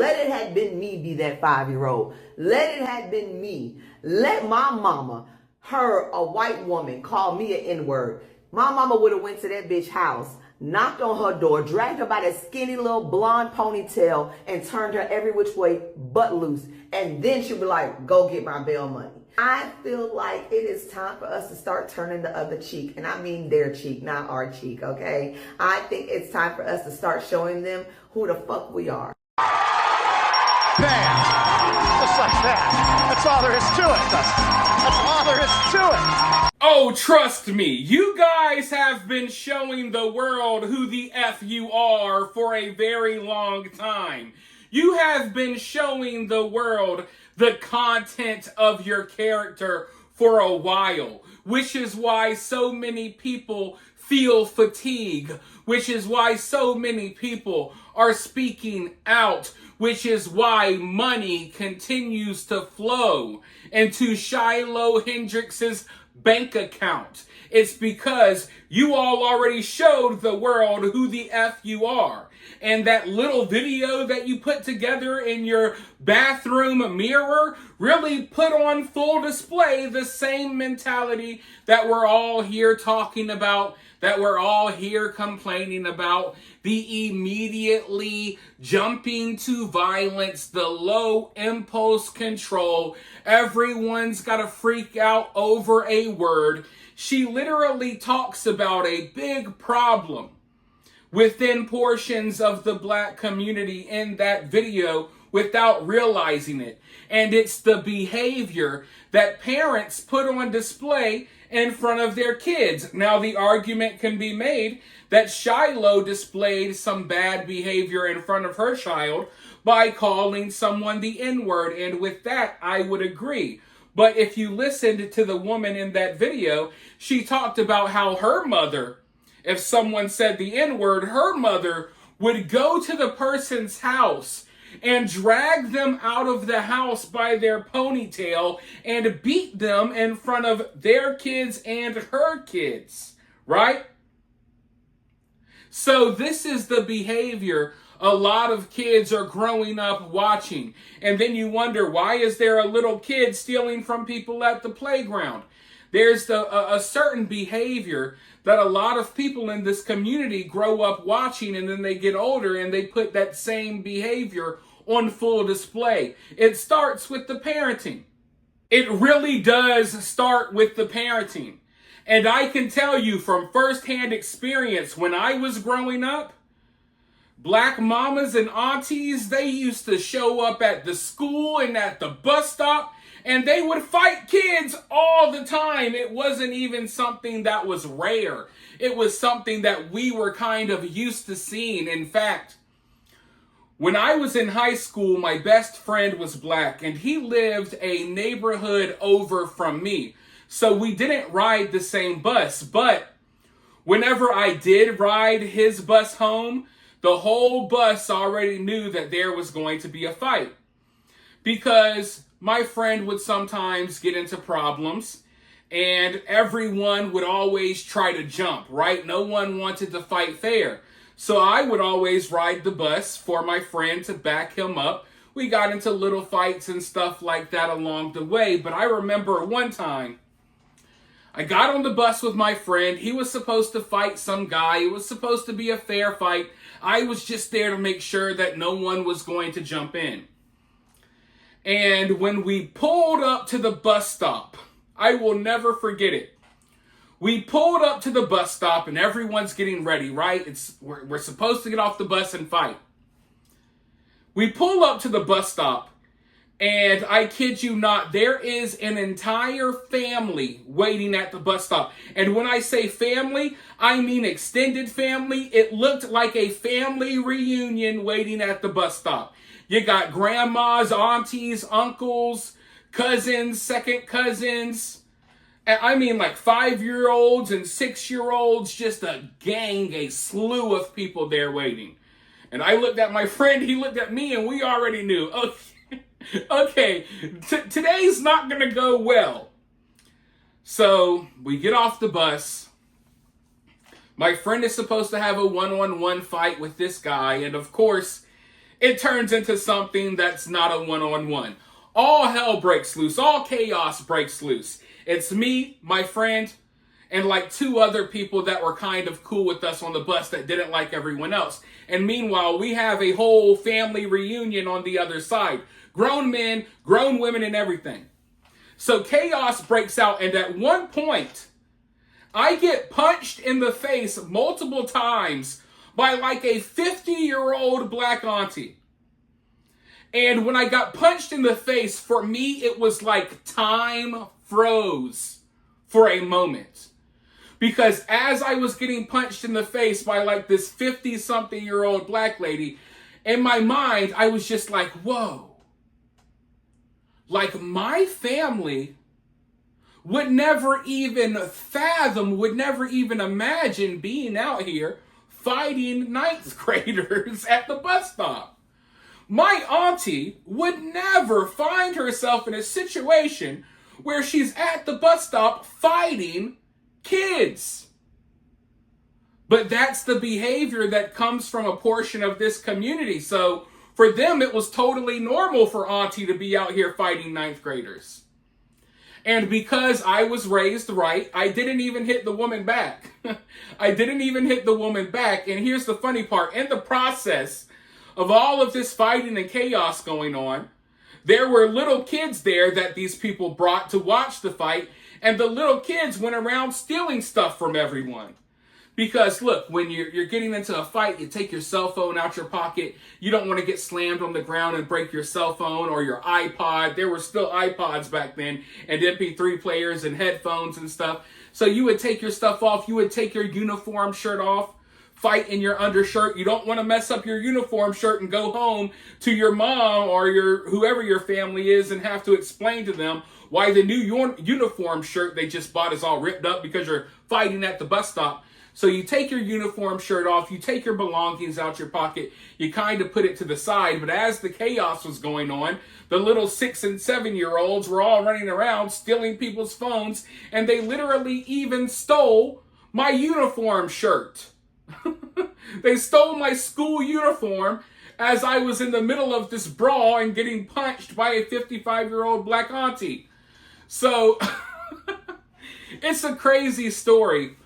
let it had been me be that 5-year-old. Let it had been me. Let my mama, her, a white woman, call me an N-word. My mama would have went to that bitch house, knocked on her door, dragged her by that skinny little blonde ponytail, and turned her every which way but loose. And then she'd be like, go get my bail money. I feel like it is time for us to start turning the other cheek. And I mean their cheek, not our cheek, okay? I think it's time for us to start showing them who the fuck we are. Bam! Just like that. That's all there is to it, Dustin. That's all there is to it. Oh, trust me, you guys have been showing the world who the F you are for a very long time. You have been showing the world the content of your character for a while, which is why so many people feel fatigue, which is why so many people are speaking out, which is why money continues to flow into Shiloh Hendrix's bank account. It's because you all already showed the world who the F you are. And that little video that you put together in your bathroom mirror really put on full display the same mentality that we're all here talking about, that we're all here complaining about, the immediately jumping to violence, the low impulse control. Everyone's got to freak out over a word. She literally talks about a big problem within portions of the black community in that video without realizing it. And it's the behavior that parents put on display in front of their kids. Now, the argument can be made that Shiloh displayed some bad behavior in front of her child by calling someone the N-word, and with that, I would agree. But if you listened to the woman in that video, she talked about how her mother, if someone said the N-word, her mother would go to the person's house and drag them out of the house by their ponytail and beat them in front of their kids and her kids, right? So this is the behavior a lot of kids are growing up watching. And then you wonder, why is there a little kid stealing from people at the playground? There's a certain behavior that a lot of people in this community grow up watching, and then they get older and they put that same behavior on full display. It starts with the parenting. It really does start with the parenting. And I can tell you from firsthand experience, when I was growing up, black mamas and aunties, they used to show up at the school and at the bus stop, and they would fight kids all the time. It wasn't even something that was rare. It was something that we were kind of used to seeing. In fact, when I was in high school, my best friend was black, and he lived a neighborhood over from me. So we didn't ride the same bus, but whenever I did ride his bus home, the whole bus already knew that there was going to be a fight, because my friend would sometimes get into problems and everyone would always try to jump, right? No one wanted to fight fair. So I would always ride the bus for my friend to back him up. We got into little fights and stuff like that along the way. But I remember one time I got on the bus with my friend. He was supposed to fight some guy. It was supposed to be a fair fight. I was just there to make sure that no one was going to jump in. And when we pulled up to the bus stop, I will never forget it. We pulled up to the bus stop and everyone's getting ready, right? We're supposed to get off the bus and fight. We pull up to the bus stop, and I kid you not, there is an entire family waiting at the bus stop. And when I say family, I mean extended family. It looked like a family reunion waiting at the bus stop. You got grandmas, aunties, uncles, cousins, second cousins. I mean, like 5-year-olds and 6-year-olds, just a gang, a slew of people there waiting. And I looked at my friend, he looked at me, and we already knew, okay, today's not going to go well. So we get off the bus. My friend is supposed to have a one-on-one fight with this guy. And of course, it turns into something that's not a one-on-one. All hell breaks loose. All chaos breaks loose. It's me, my friend, and like 2 other people that were kind of cool with us on the bus that didn't like everyone else. And meanwhile, we have a whole family reunion on the other side. Grown men, grown women, and everything. So chaos breaks out, and at one point, I get punched in the face multiple times by like a 50-year-old black auntie. And when I got punched in the face, for me, it was like time froze for a moment. Because as I was getting punched in the face by like this 50-something-year-old black lady, in my mind, I was just like, whoa. Like my family would never even fathom, would never even imagine being out here fighting 9th graders at the bus stop. My auntie would never find herself in a situation where she's at the bus stop fighting kids. But that's the behavior that comes from a portion of this community. So for them, it was totally normal for auntie to be out here fighting 9th graders. And because I was raised right, I didn't even hit the woman back. I didn't even hit the woman back. And here's the funny part. In the process of all of this fighting and chaos going on, there were little kids there that these people brought to watch the fight. And the little kids went around stealing stuff from everyone. Because look, when you're getting into a fight, you take your cell phone out your pocket. You don't want to get slammed on the ground and break your cell phone or your iPod. There were still iPods back then, and MP3 players and headphones and stuff. So you would take your stuff off. You would take your uniform shirt off, fight in your undershirt. You don't want to mess up your uniform shirt and go home to your mom or your whoever your family is and have to explain to them why the new uniform shirt they just bought is all ripped up because you're fighting at the bus stop. So you take your uniform shirt off, you take your belongings out your pocket, you kind of put it to the side. But as the chaos was going on, the little 6 and 7-year-olds were all running around stealing people's phones, and they literally even stole my uniform shirt. They stole my school uniform as I was in the middle of this brawl and getting punched by a 55-year-old black auntie. So it's a crazy story.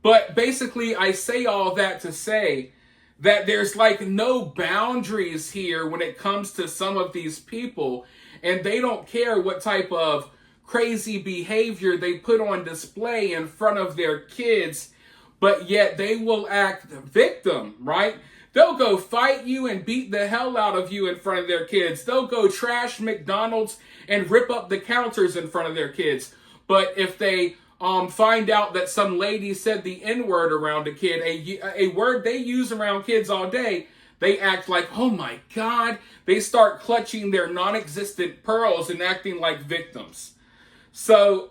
But basically, I say all that to say that there's like no boundaries here when it comes to some of these people. And they don't care what type of crazy behavior they put on display in front of their kids. But yet they will act victim, right? They'll go fight you and beat the hell out of you in front of their kids. They'll go trash McDonald's and rip up the counters in front of their kids. But if they find out that some lady said the N-word around a kid, a word they use around kids all day, they act like, oh my God. They start clutching their non-existent pearls and acting like victims. So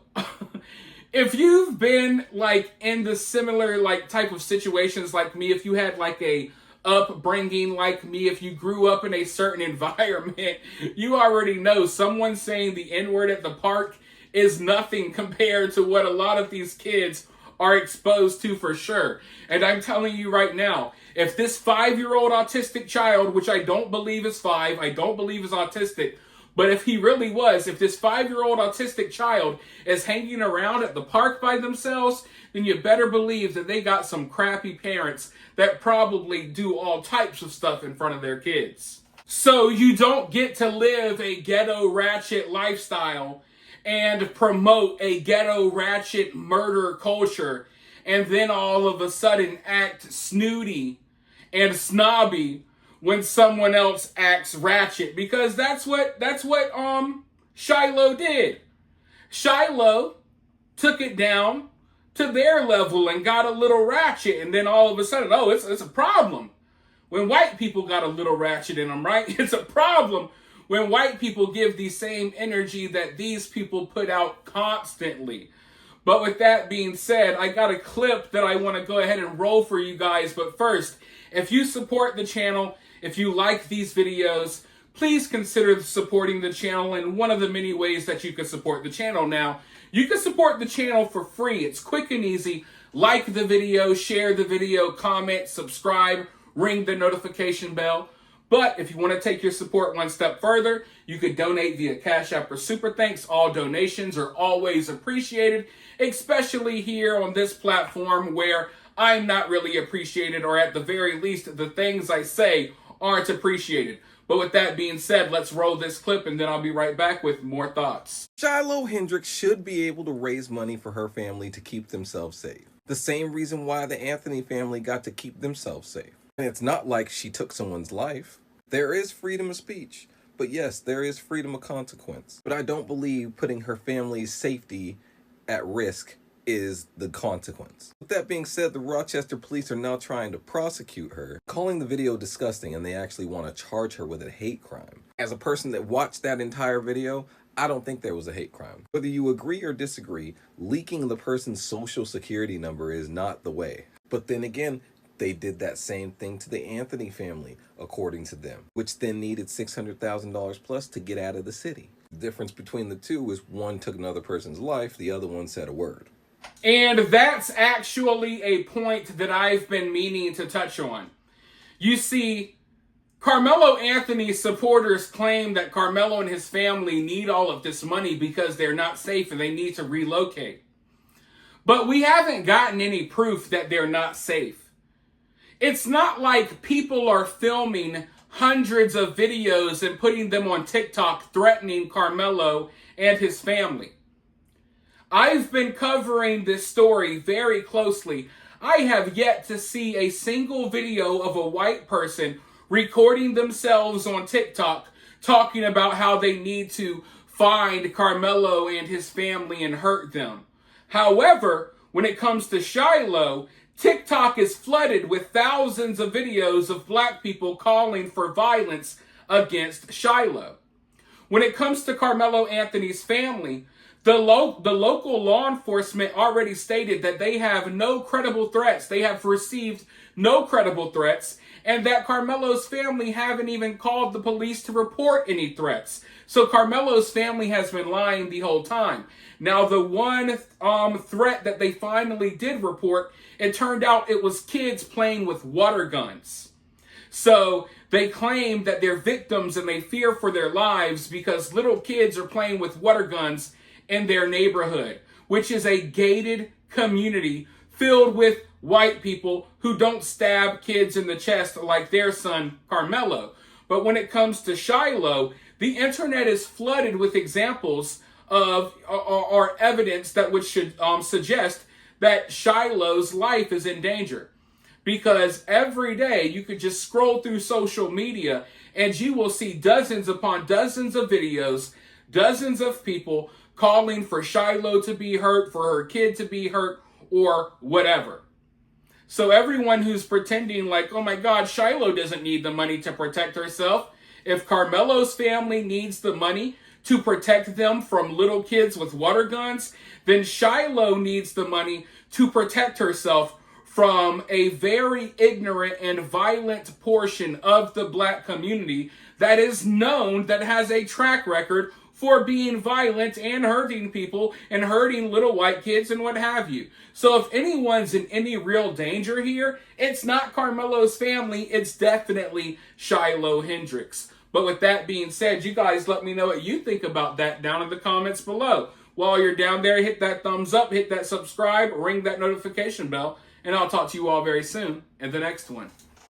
if you've been like in the similar like type of situations like me, if you had like a upbringing like me, if you grew up in a certain environment, you already know someone saying the N-word at the park is nothing compared to what a lot of these kids are exposed to for sure. And I'm telling you right now, if this 5-year-old autistic child, which I don't believe is 5, I don't believe is autistic, but if he really was, if this 5-year-old autistic child is hanging around at the park by themselves, then you better believe that they got some crappy parents that probably do all types of stuff in front of their kids. So you don't get to live a ghetto ratchet lifestyle and promote a ghetto ratchet murder culture and then all of a sudden act snooty and snobby when someone else acts ratchet, because that's what Shiloh did. Shiloh took it down to their level and got a little ratchet, and then all of a sudden, oh, it's a problem when white people got a little ratchet in them, right? It's a problem when white people give the same energy that these people put out constantly. But with that being said, I got a clip that I want to go ahead and roll for you guys. But first, if you support the channel, if you like these videos, please consider supporting the channel in one of the many ways that you can support the channel. Now, you can support the channel for free. It's quick and easy. Like the video, share the video, comment, subscribe, ring the notification bell. But if you want to take your support one step further, you could donate via Cash App or Super Thanks. All donations are always appreciated, especially here on this platform where I'm not really appreciated, or at the very least, the things I say aren't appreciated. But with that being said, let's roll this clip and then I'll be right back with more thoughts. Shiloh Hendris should be able to raise money for her family to keep themselves safe. The same reason why the Anthony family got to keep themselves safe. And it's not like she took someone's life. There is freedom of speech. But yes, there is freedom of consequence. But I don't believe putting her family's safety at risk is the consequence. With that being said, the Rochester police are now trying to prosecute her, calling the video disgusting, and they actually want to charge her with a hate crime. As a person that watched that entire video, I don't think there was a hate crime. Whether you agree or disagree, leaking the person's social security number is not the way. But then again, they did that same thing to the Anthony family, according to them, which then needed $600,000 plus to get out of the city. The difference between the two is one took another person's life, the other one said a word. And that's actually a point that I've been meaning to touch on. You see, Karmelo Anthony's supporters claim that Karmelo and his family need all of this money because they're not safe and they need to relocate. But we haven't gotten any proof that they're not safe. It's not like people are filming hundreds of videos and putting them on TikTok threatening Karmelo and his family. I've been covering this story very closely. I have yet to see a single video of a white person recording themselves on TikTok talking about how they need to find Karmelo and his family and hurt them. However, when it comes to Shiloh, TikTok is flooded with thousands of videos of black people calling for violence against Shiloh. When it comes to Karmelo Anthony's family, the local law enforcement already stated that they have no credible threats. They have received no credible threats, and that Karmelo's family haven't even called the police to report any threats. So Karmelo's family has been lying the whole time. Now, the one threat that they finally did report, it turned out it was kids playing with water guns. So they claim that they're victims and they fear for their lives because little kids are playing with water guns in their neighborhood, which is a gated community filled with white people who don't stab kids in the chest like their son Karmelo. But when it comes to Shiloh, the internet is flooded with examples of or evidence that should suggest that Shiloh's life is in danger. Because every day you could just scroll through social media and you will see dozens upon dozens of videos, dozens of people calling for Shiloh to be hurt, for her kid to be hurt, or whatever. So everyone who's pretending like, oh my God, Shiloh doesn't need the money to protect herself. If Karmelo's family needs the money to protect them from little kids with water guns, then Shiloh needs the money to protect herself from a very ignorant and violent portion of the black community that is known, that has a track record for being violent and hurting people and hurting little white kids and what have you. So if anyone's in any real danger here, it's not Karmelo's family, it's definitely Shiloh Hendrix. But with that being said, you guys let me know what you think about that down in the comments below. While you're down there, hit that thumbs up, hit that subscribe, ring that notification bell, and I'll talk to you all very soon in the next one.